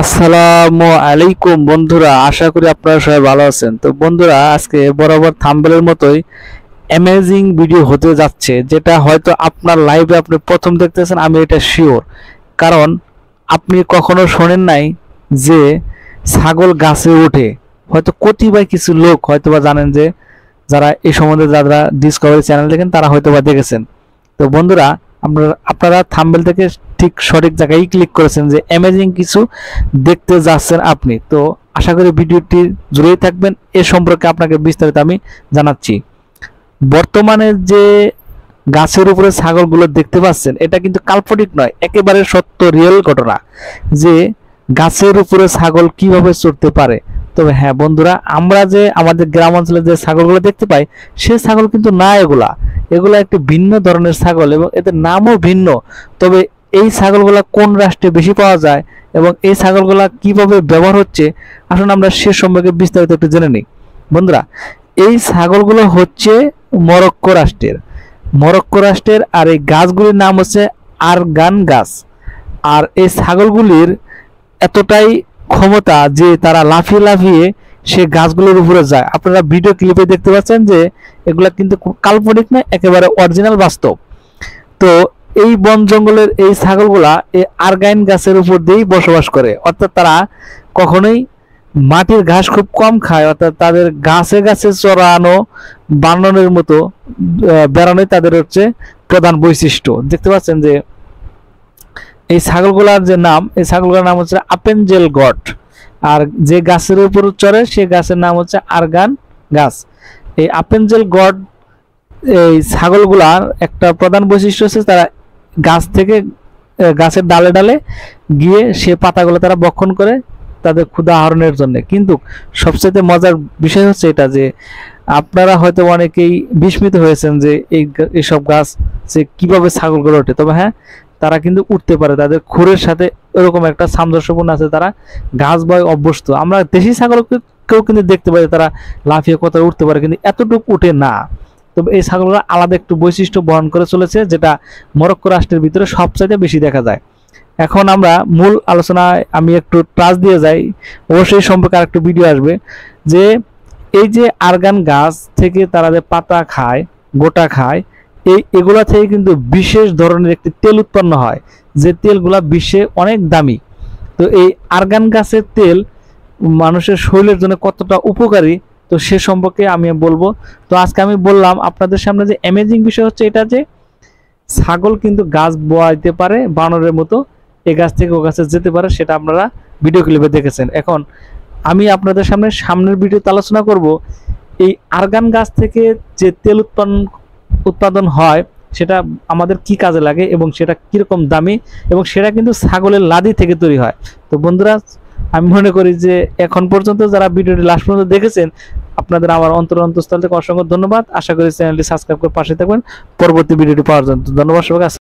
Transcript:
আসসালামু আলাইকুম বন্ধুরা, আশা করি আপনারা সবাই ভালো আছেন। তো বন্ধুরা, আজকে বরাবর থাম্বনেলের মতোই অ্যামেজিং ভিডিও হতে যাচ্ছে, যেটা হয়তো আপনার লাইভে আপনি প্রথম দেখতেছেন। আমি এটা শিওর, কারণ আপনি কখনো শোনেন নাই যে ছাগল গাছে ওঠে। হয়তো কতিপয় কিছু লোক হয়তোবা জানেন, যে যারা এই সম্বন্ধে যারা ডিসকভারি চ্যানেল দেখেন তারা হয়তোবা দেখেছেন। তো বন্ধুরা, আপনারা থাম্বনেল থেকে ঠিক সঠিক জায়গায় ক্লিক করেছেন যে অ্যামেজিং কিছু দেখতে যাচ্ছেন আপনি। তো আশা করি ভিডিওটি জুড়েই থাকবেন, এ সম্পর্কে আপনাকে বিস্তারিত আমি জানাচ্ছি। বর্তমানে যে গাছের উপরে ছাগলগুলো দেখতে পাচ্ছেন, এটা কিন্তু কাল্পনিক নয়, একেবারে সত্য, রিয়েল ঘটনা যে গাছের উপরে ছাগল কিভাবে চড়তে পারে। তবে হ্যাঁ বন্ধুরা, আমরা যে আমাদের গ্রাম অঞ্চলে যে ছাগলগুলো দেখতে পাই, সে ছাগল কিন্তু না, এগুলা একটু ভিন্ন ধরনের ছাগল এবং এদের নামও ভিন্ন। তবে এই ছাগলগুলা কোন রাষ্ট্রে বেশি পাওয়া যায় এবং এই ছাগলগুলা কিভাবে ব্যবহার হচ্ছে, আসলে আমরা সে সম্পর্কে বিস্তারিত একটু জেনে নিই। বন্ধুরা, এই ছাগলগুলো হচ্ছে মরক্কো রাষ্ট্রের আর এই গাছগুলির নাম হচ্ছে আরগান গাছ। আর এই ছাগলগুলির এতটাই ক্ষমতা যে তারা লাফিয়ে লাফিয়ে সে গাছগুলোর উপরে যায়। আপনারা ভিডিও ক্লিপে দেখতে পাচ্ছেন যে এগুলা কিন্তু কাল্পনিক নয়, একেবারে অরিজিনাল, বাস্তব। তো এই বন জঙ্গলের এই ছাগলগুলা এই আরগাইন গাছের উপর দিয়েই বসবাস করে, অর্থাৎ তারা কখনোই মাটির ঘাস খুব কম খায়, অর্থাৎ তাদের গাছে গাছে চড়ানো বানরের মতো বেড়ানোই তাদের হচ্ছে প্রধান বৈশিষ্ট্য। দেখতে পাচ্ছেন যে এই ছাগলগুলার যে নাম, এই ছাগলগুলোর নাম হচ্ছে আপেনজেল গট। আর যে গাছের উপর চড়ে সে গাছের নাম হচ্ছে আরগান গাছ। এই আপেনজেল গট এই ছাগলগুলার একটা প্রধান বৈশিষ্ট্য হচ্ছে তারা গাছ থেকে গাছের ডালে ডালে গিয়ে সে পাতাগুলো তারা ভক্ষণ করে তাদের ক্ষুধা আহরণের জন্য। কিন্তু সবচেয়ে মজার বিষয় হচ্ছে এটা যে আপনারা হয়তো অনেকেই বিস্মিত হয়েছেন যে এইসব গাছ যে কিভাবে ছাগলগুলো ওঠে। তবে হ্যাঁ, তারা কিন্তু উঠতে পারে, তাদের খুরের সাথে এরকম একটা সামঞ্জস্যপূর্ণ আছে, তারা গাছ বয় অভ্যস্ত। আমরা দেশি ছাগলকেও কিন্তু দেখতে পাই তারা লাফিয়ে কোথাও উঠতে পারে, কিন্তু এতটুকু উঠে না। তবে এই ছাগলগুলো আলাদা একটু বৈশিষ্ট্য বহন করে চলেছে, যেটা মরক্কো রাষ্ট্রের ভিতরে সবচাইতে বেশি দেখা যায়। এখন আমরা মূল আলোচনায় আমি একটু টাচ দিয়ে যাই, অবশ্যই সম্পর্কে আরেকটু ভিডিও আসবে। যে এই যে আরগান গাছ থেকে তারা যে পাতা খায়, গোটা খায়, এগুলা থেকে কিন্তু বিশেষ ধরনের একটি তেল উৎপন্ন হয়, যে তেলগুলা বিশ্বে অনেক দামি। তো এই আরগান গাছের তেল মানুষের শরীরের জন্য কতটা উপকারী, তো সে সম্পর্কে আমি বলবো। তো আজকে আমি বললাম আপনাদের সামনে যে অ্যামেজিং বিষয় হচ্ছে এটা যে ছাগল কিন্তু গাছ বয়াইতে পারে বানরের মতো, এই গাছ থেকে ও গাছে যেতে পারে, সেটা আপনারা ভিডিও ক্লিপে দেখেছেন। এখন আমি আপনাদের সামনের ভিডিওতে আলোচনা করব এই আরগান গাছ থেকে যে তেল উৎপাদন হয় সেটা আমাদের কি কাজে লাগে এবং সেটা কিরকম দামি, এবং সেটা কিন্তু ছাগলের লাদি থেকে তৈরি হয়। তো বন্ধুরা, আমি মনে করি যে এখন পর্যন্ত যারা ভিডিওটি লাস্ট পর্যন্ত দেখেছেন, আপনাদের আমার অন্তঃস্থল থেকে অসংখ্য ধন্যবাদ। আশা করি চ্যানেলটি সাবস্ক্রাইব করে পাশে থাকবেন পরবর্তী ভিডিওটি পাওয়ার জন্য। ধন্যবাদ সবাইকে।